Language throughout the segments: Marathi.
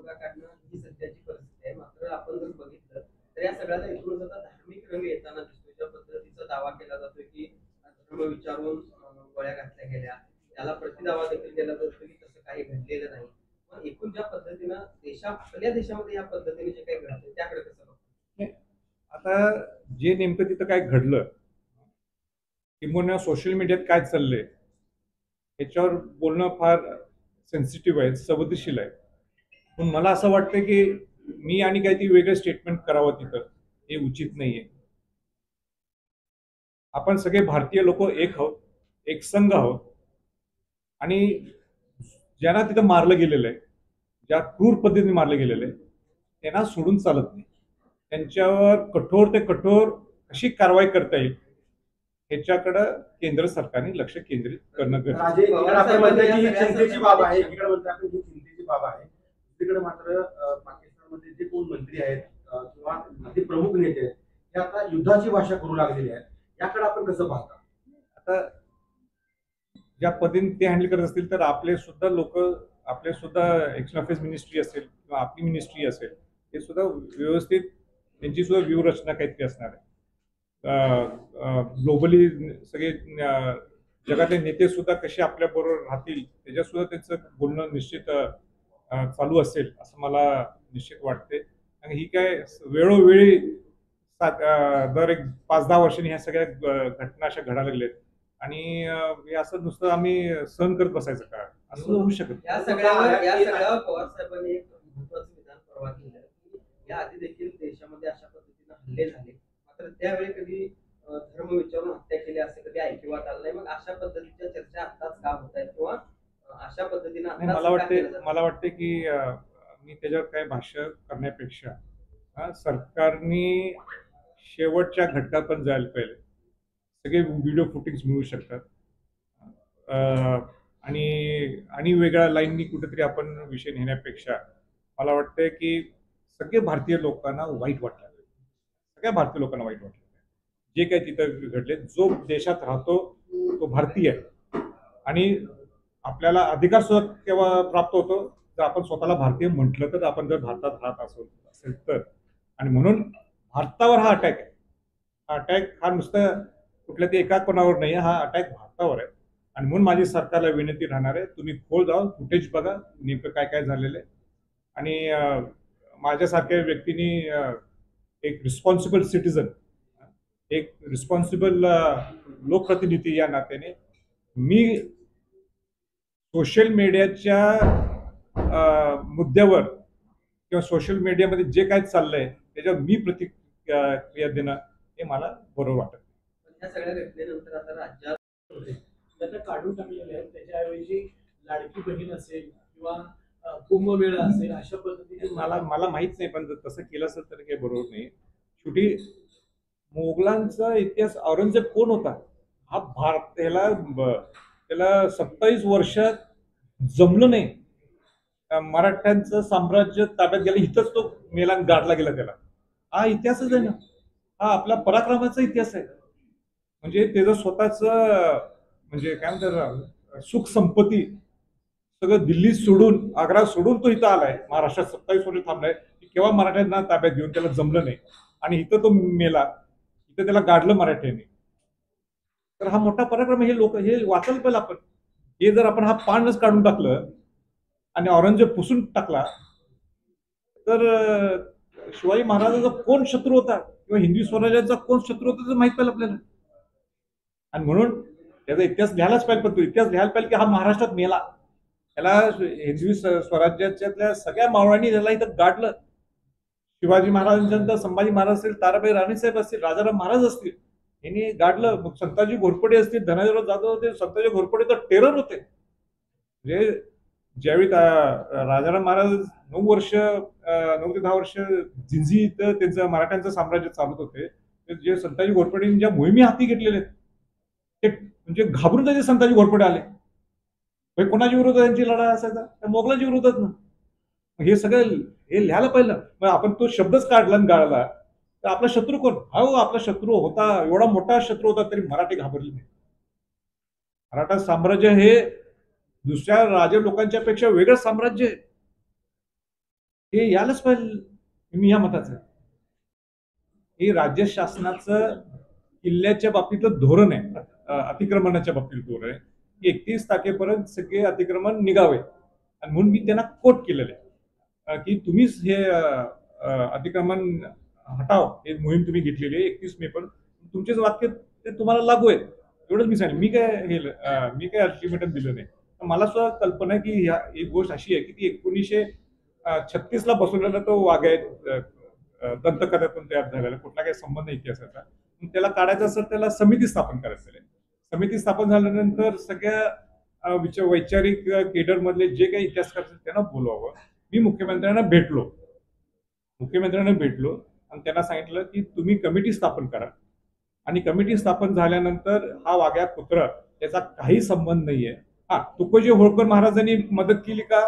तोडगा काढणं ही सध्याची परिस्थिती आहे. मात्र आपण जर बघितलं तर या सगळ्याला एकूणच आता धार्मिक रंग येताना दिसतो. ज्या पद्धतीचा दावा केला जातोय की धर्म विचारून गोळ्या घातल्या गेल्या, त्याला प्रतिदावा देखील केला जातो की तसं काही घडलेलं नाही. मग एकूण ज्या पद्धतीनं आपल्या देशामध्ये या पद्धतीने जे काही घडतंय त्याकडे कसं बघता? नाही, आता जे नेमकं तिथं काय घडलं किंवा सोशल मीडियात काय चाललंय याच्यावर बोलणं फार सेन्सिटिव्ह आहे, संवेदनशील आहे. पण मला असं वाटतं की मी आणि काही ती वेगळं स्टेटमेंट करावं तिथं हे उचित नाहीये. आपण सगळे भारतीय लोक एक आहोत, एक संघ आहोत आणि ज्यांना तिथं मारलं गेलेलं आहे, ज्या क्रूर पद्धतीने मारलं गेलेलं आहे त्यांना सोडून चालत नाही. त्यांच्यावर कठोर ते कठोर कशी कारवाई करता येईल ह्याच्याकडं केंद्र सरकारने लक्ष केंद्रित करणं चिंतेची बाब आहे. एकीकडे म्हणतो आपण ही चिंतेची बाब आहे, दुसरीकडे मात्र पाकिस्तानमध्ये जे कोण मंत्री आहेत किंवा अति प्रमुख नेते आहेत ते आता युद्धाची भाषा करू लागलेली आहेत. याकडे आपण कसं पाहता? आता ज्या पद्धतीने ते हँडल करत असतील तर आपले सुद्धा लोक, आपले सुद्धा एक्शन अफेअर्स मिनिस्ट्री असेल किंवा आपली मिनिस्ट्री असेल हे सुद्धा व्यवस्थित त्यांची सुद्धा व्यूहरचना काहीतरी असणार आहे. ग्लोबली सगळे जगातले नेते सुद्धा कसे आपल्या बरोबर राहतील त्याच्यात सुद्धा त्यांचं बोलणं निश्चित चालू असेल असं मला निश्चित वाटते. आणि ही काय वेळोवेळी दर एक 5-10 वर्षांनी ह्या सगळ्या घटना अशा घडायला लागल्यात आणि हे असं नुसतं आम्ही सहन करत बसायचं का, असं होऊ शकत. या सगळ्यावर पवार साहेबांनी एक महत्वाचं विधान परवा केलं की या आधी देखील देशामध्ये अशा पद्धतीने हल्ले झाले, मात्र त्यावेळी कधी धर्म विचारून हत्या केली असं कधी ऐकिवात आलं नाही. मग अशा पद्धतीच्या चर्चा आत्ताच का होत आहेत किंवा अशा पद्धतीने मला वाटते की मी त्याच्यावर काही भाष्य करण्यापेक्षा सरकारने शेवटच्या घटकात पण जायला पाहिजे. सगळे व्हिडिओ फुटेज मिळू शकतात आणि वेगळ्या लाईननी कुठेतरी आपण विषय नेण्यापेक्षा मला वाटतं की सगळे भारतीय लोकांना वाईट वाटलं, सगळ्या भारतीय लोकांना वाईट वाटलं जे काही तिथं घडले. जो देशात राहतो तो भारतीय आहे आणि आपल्याला अधिकार सुद्धा केव्हा प्राप्त होतो जर आपण स्वतःला भारतीय म्हटलं तर, आपण जर भारतात राहत असेल तर. आणि म्हणून भारतावर हा अटॅक आहे. हा अटॅक हा नुसतं कुठल्या ते एका कोणावर नाही, हा अटॅक भारतावर आहे. आणि म्हणून माझी सरकारला विनंती राहणार आहे, तुम्ही खोल जाऊन फुटेज बघा नेमकं काय काय झालेलं आहे. आणि माझ्यासारख्या व्यक्तींनी एक रिस्पॉन्सिबल सिटीजन, एक रिस्पॉन्सिबल लोकप्रतिनिधी या नात्याने मी सोशल मीडियाच्या मुद्द्यावर किंवा सोशल मीडियामध्ये जे काय चाललंय त्याच्यावर मी प्रतिक्रिया देणं हे मला बरोबर वाटत. या सगळ्या घटनेनंतर आता राज्यात काढून टाकलेले आहेत, त्याच्याऐवजी लाडकी बहीण असेल किंवा कुंभमेळा असेल अशा पद्धतीने मला माहित नाही, पण जर तसं केलं असेल तर काही बरोबर नाही. शेवटी मोगलांचा इतिहास, औरंगजेब कोण होता हा भारत, त्याला 27 वर्षात जमलं नाही. मराठ्यांचं साम्राज्य ताब्यात गेलं, इथंच तो मेला गाडला गेला. त्याला हा इतिहासच आहे ना, हा आपला पराक्रमाचा इतिहास आहे. म्हणजे त्याचं स्वतःच म्हणजे काय म्हणतात सुख संपत्ती सगळं दिल्ली सोडून, आग्रा सोडून तो इथं आलाय, महाराष्ट्रात 27 वर्ष थांबलाय. केव्हा मराठ्यांना ताब्यात घेऊन त्याला जमलं नाही आणि इथं तो मेला, इथं त्याला गाडलं मराठ्यांनी. तर हा मोठा पराक्रम. हे लोक हे वाचायला पाहिजे आपण. हे जर आपण हा पानच काढून टाकलं आणि औरंगजेब पुसून टाकला तर शिवाजी महाराजांचा कोण शत्रू होता किंवा हिंदवी स्वराज्याचा कोण शत्रू होता ते माहित पाहिजे आपल्याला. आणि म्हणून त्याचा इतिहास लिहायलाच पाहिजे. पण तो इतिहास लिहायला पाहिजे की हा महाराष्ट्रात मेला, त्याला हिंदवी स्वराज्याच्या सगळ्या मावळ्यांनी त्याला इथं गाडलं. शिवाजी महाराजांच्या संभाजी महाराज असतील, ताराबाई राणीसाहेब असतील, राजाराम महाराज असतील, यांनी गाडलं. मग संताजी घोरपडे असतील, धनाजीराव जाधव होते, संताजी घोरपडे तर टेरर होते. म्हणजे ज्यावेळी राजाराम महाराज 9 ते 10 वर्ष जिंजी इथं त्यांचं मराठ्यांचं साम्राज्य चालत होते, जे संताजी घोरपडेंनी ज्या मोहिमे हाती घेतलेले ते म्हणजे घाबरून जायचे. संताजी घोरपडे आले, कोणाच्या विरोधात त्यांची लढाई असायचा, त्या मोगलांच्या विरोधात ना. हे सगळं हे लिहायला पाहिलं. मग आपण तो शब्दच काढला आणि गाळला तर आपला शत्रू कोण? हो, आपला शत्रू होता, एवढा मोठा शत्रू होता तरी मराठी घाबरले नाही. मराठा साम्राज्य हे दुसऱ्या राजे लोकांच्या पेक्षा वेगळं साम्राज्य आहे. हे यायलाच पाहिजे. मी या मताचं आहे. हे राज्य शासनाचं किल्ल्याच्या बाबतीतलं धोरण आहे. अतिक्रमणाच्या बाबतीत धोरण आहे की 31 तारखेपर्यंत सगळे अतिक्रमण निघावे, आणि म्हणून मी त्यांना कोट केलेलं आहे की तुम्हीच हे अतिक्रमण हटाव, हे मोहीम तुम्ही घेतलेली आहे 31 मे पर्यंत. तुमचेच वाक्य ते तुम्हाला लागू आहे, एवढंच मी सांगितलं. मी काय अल्टिमेटम दिलं नाही. मला सुद्धा कल्पना आहे की एक गोष्ट अशी आहे की ती 1936 ला बसवलेला तो वाघ आहे, दंतकथातून तयार झालेला, कुठला काही संबंध नाही इतिहासाचा. त्याला काढायचं असेल त्याला समिती स्थापन करायचं आहे. समिती स्थापन झाल्यानंतर सगळ्या वैचारिक केडर मधले जे काही इतिहासकार असतील त्यांना बोलवावं. मी मुख्यमंत्र्यांना भेटलो आणि त्यांना सांगितलं की तुम्ही कमिटी स्थापन करा, आणि कमिटी स्थापन झाल्यानंतर हा वाघ्या पुत्र याचा काही संबंध नाहीये. हा, तुकोजी होळकर महाराजांनी मदत केली का?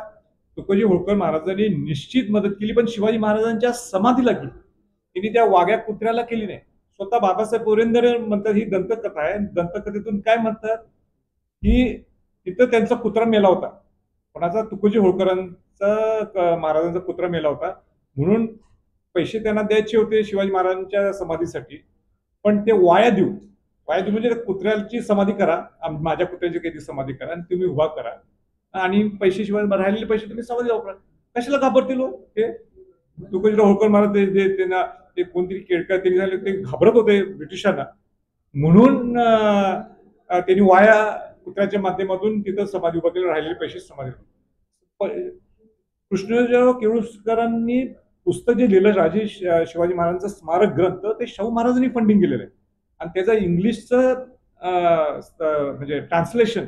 तुकोजी होळकर महाराजांनी निश्चित मदत केली, पण शिवाजी महाराजांच्या समाधीला केली. त्यांनी त्या वाघ्या कुत्र्याला केली नाही. स्वतः बाबासाहेब पुरंदरे म्हणतात ही दंतकथा आहे. दंतकथेतून काय म्हणतात की तिथं त्यांचा कुत्रा मेला होता. कोणाचा? तुकोजी होळकरांचा, महाराजांचा कुत्रा मेला होता, म्हणून पैसे त्यांना द्यायचे होते शिवाजी महाराजांच्या समाधीसाठी. पण ते वाया देऊ म्हणजे कुत्र्याची समाधी करा, माझ्या कुत्र्याची काही समाधी करा आणि तुम्ही उभा करा, आणि पैसे शिवाय राहिलेले पैसे तुम्ही समाधी वापरा. कशाला घाबरतील ते? तुकोजीराव होळकर महाराज त्यांना ते कोणतरी केळकर त्यांनी झाले, ते घाबरत होते ब्रिटिशांना, म्हणून त्यांनी वाया कुत्र्याच्या माध्यमातून तिथं समाधी उभा केली, राहिलेले पैसे समाधी. कृष्णराव केळुसकरांनी पुस्तक जे लिहिलं राजे शिवाजी महाराजांचं स्मारक ग्रंथ, ते शाहू महाराजांनी फंडिंग केलेलं आहे, आणि त्याचं इंग्लिशचं म्हणजे ट्रान्सलेशन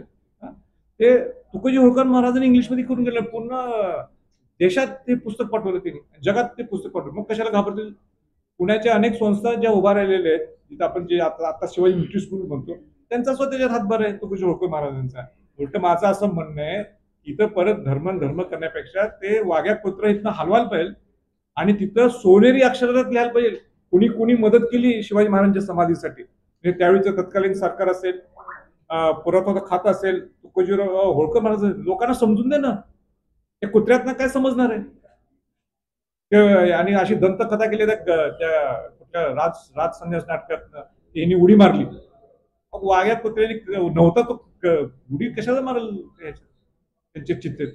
ते तुकोजी होळकर महाराजांनी इंग्लिशमध्ये करून गेलं. पूर्ण देशात ते पुस्तक पाठवलं त्यांनी, जगात ते पुस्तक पाठवलं. मग कशाला घाबरतील? पुण्याच्या अनेक संस्था ज्या उभा राहिलेल्या आहेत, जिथं आपण जे आता शिवाजी मिलिटरी स्कूल म्हणतो, त्यांचा स्वतः त्याच्यात हातभार आहे तुकोजी होळकर महाराजांचा. उलट माझं असं म्हणणं आहे, इथं परत धर्म करण्यापेक्षा ते वाघ्या कुत्र इथनं हलवायला पाहिजे, आणि तिथं सोनेरी अक्षरात लिहायला पाहिजे कुणी कुणी मदत केली शिवाजी महाराजांच्या समाधीसाठी. म्हणजे त्यावेळीचं तत्कालीन सरकार असेल, पुरातत्व खातं असेल, तुकोजीराव होळकर महाराज, लोकांना समजून दे ना. त्या कुत्र्यातनं काय समजणार आहे? आणि अशी दंतकथा केली त्या कुठल्या राज संन्यास नाटकात यांनी उडी मारली. वाघ्या कुत्र्याने नव्हता तो, उडी कशाला मारल त्यांचे चित्ते.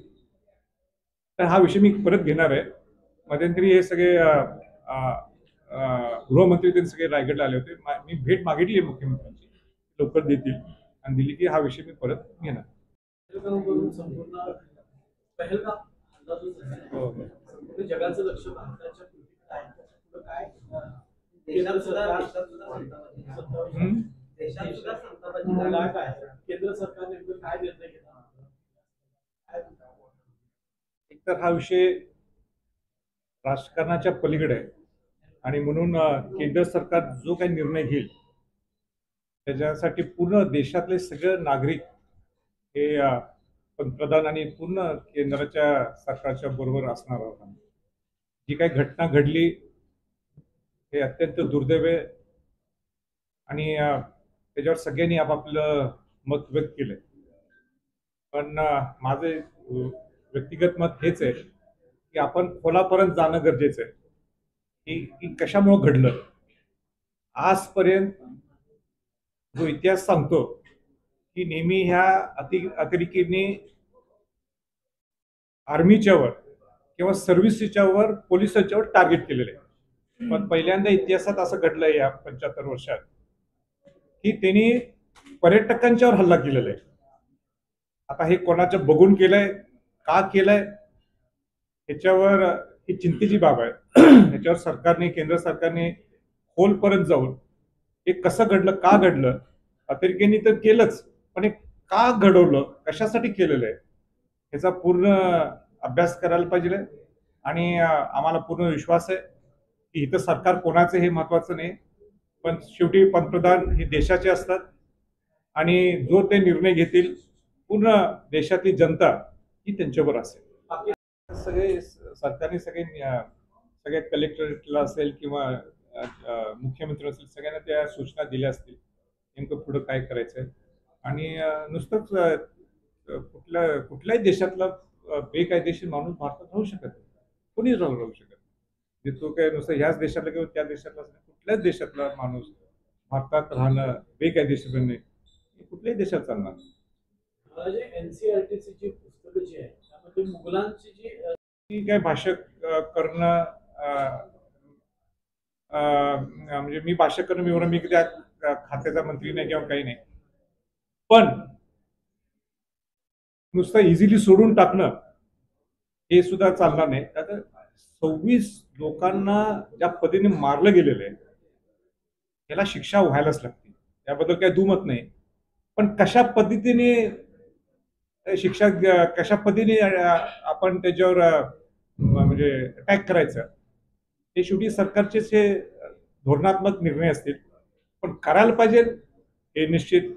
तर हा विषय मी परत घेणार आहे. मध्यंतरी हे सगळे गृहमंत्री त्यांनी सगळे रायगडला आले होते. मी भेट मागितली मुख्यमंत्र्यांची, लवकर देतील, आणि दिली की हा विषय मी परत घेणार. संपूर्ण पहलगाम हल्ला जो झाला, संपूर्ण जगाचं लक्ष भारताच्या कृतीकडे आहे. पुढं काय केंद्र सरकार, काय केंद्र सरकार नेमकं काय निर्णय घेणार? एकतर हा विषय राजकारणाच्या पलीकडे आहे, आणि म्हणून केंद्र सरकार जो काही निर्णय घेईल त्याच्यासाठी पूर्ण देशातले सगळे नागरिक हे पंतप्रधान आणि पूर्ण केंद्राच्या सरकारच्या बरोबर असणार आहोत. जी काही घटना घडली हे अत्यंत दुर्दैव आहे, आणि त्याच्यावर सगळ्यांनी आपापलं मत व्यक्त केलंय. पण माझे व्यक्तिगत मत हेच आहे की आपण खोलापर्यंत जाणं गरजेचं आहे की कशामुळं घडलं. आजपर्यंत जो इतिहास सांगतो की नेहमी ह्या अतिरेकीने आर्मीच्यावर किंवा सर्व्हिसेसच्यावर, पोलिसांच्यावर टार्गेट केलेलं आहे. पण पहिल्यांदा इतिहासात असं घडलंय या 75 वर्षात की त्यांनी पर्यटकांच्यावर हल्ला केलेला आहे. आता हे कोणाचं बघून केलंय, का केलंय, ह्याच्यावर ही चिंतेची बाब आहे. ह्याच्यावर सरकारने, केंद्र सरकारने खोलपर्यंत जाऊन हे कसं घडलं, का घडलं, अतिरेक्यांनी तर केलंच, पण हे का घडवलं, कशासाठी केलेलं आहे, ह्याचा पूर्ण अभ्यास करायला पाहिजे. आणि आम्हाला पूर्ण विश्वास आहे की इथं सरकार कोणाचं हे महत्वाचं नाही, पण शेवटी पंतप्रधान हे देशाचे असतात, आणि जो ते निर्णय घेतील पूर्ण देशातली जनता ही त्यांच्यावर असेल. सगळे सरकारने सगळ्या कलेक्टरेटला असेल किंवा मुख्यमंत्री असेल, सगळ्यांना त्या सूचना दिल्या असतील नेमकं पुढं काय करायचंय. आणि नुसतंच कुठल्याही देशातला बेकायदेशीर माणूस भारतात राहू शकत नाही. कोणीच राहू शकत नाही. तो काय नुसतं ह्याच देशातला किंवा त्या देशातला कुठल्याच देशातला माणूस भारतात राहणं बेकायदेशीरपणे कुठल्याही देशात चालणार. मला जे एनसीईआरटीची जी पुस्तकं जी आहेत त्यामध्ये मुघलांची जी की काय भाषा करणं म्हणजे मी भाषा करणं मी त्या खात्याचा मंत्री नाही किंवा काही नाही, पण नुसतं इझिली सोडून टाकणं हे सुद्धा चालणार नाही. आता 26 लोकांना ज्या पद्धतीने मारलं गेलेलं आहे त्याला शिक्षा व्हायलाच लागते, त्याबद्दल काही दुमत नाही. पण कशा पद्धतीने शिक्षा कशा पद्धतीने आपण त्याच्यावर म्हणजे अटॅक करायचं हे शेवटी सरकारचेच हे धोरणात्मक निर्णय असतील. पण करायला पाहिजे हे निश्चित.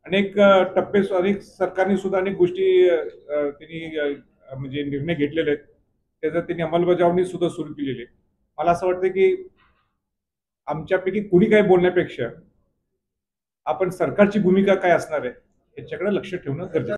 अनेक टप्पे अनेक सरकारने सुद्धा अनेक गोष्टी त्यांनी म्हणजे निर्णय घेतलेले आहेत, त्याचं त्यांनी अंमलबजावणी सुद्धा सुरू केलेली आहे. मला असं वाटतं की आमच्यापैकी कुणी काही बोलण्यापेक्षा आपण सरकारची भूमिका काय असणार आहे याच्याकडे लक्ष ठेवणं गरजेचं.